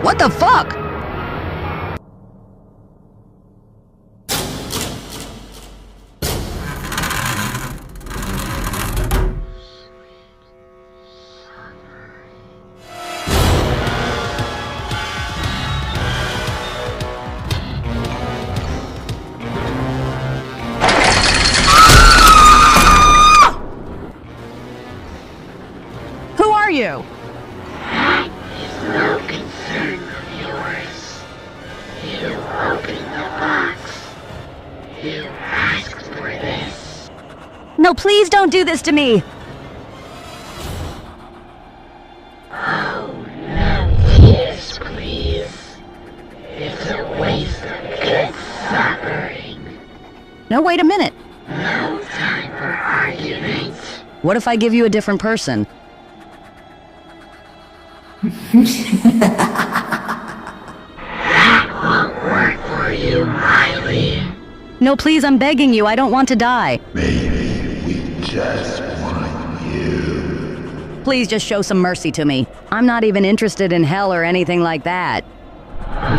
What the fuck? Who are you? That is no concern of yours. You opened the box. You asked for this. No, please don't do this to me. Oh, no tears, please. It's a waste of good suffering. No, wait a minute. No time for argument. What if I give you a different person? That won't work for you, Miley. No, please, I'm begging you. I don't want to die. Maybe we just want you. Please just show some mercy to me. I'm not even interested in hell or anything like that.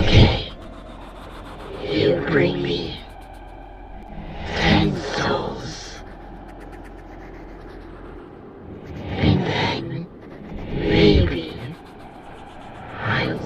Okay. You bring me 10 souls. And then, maybe, I'll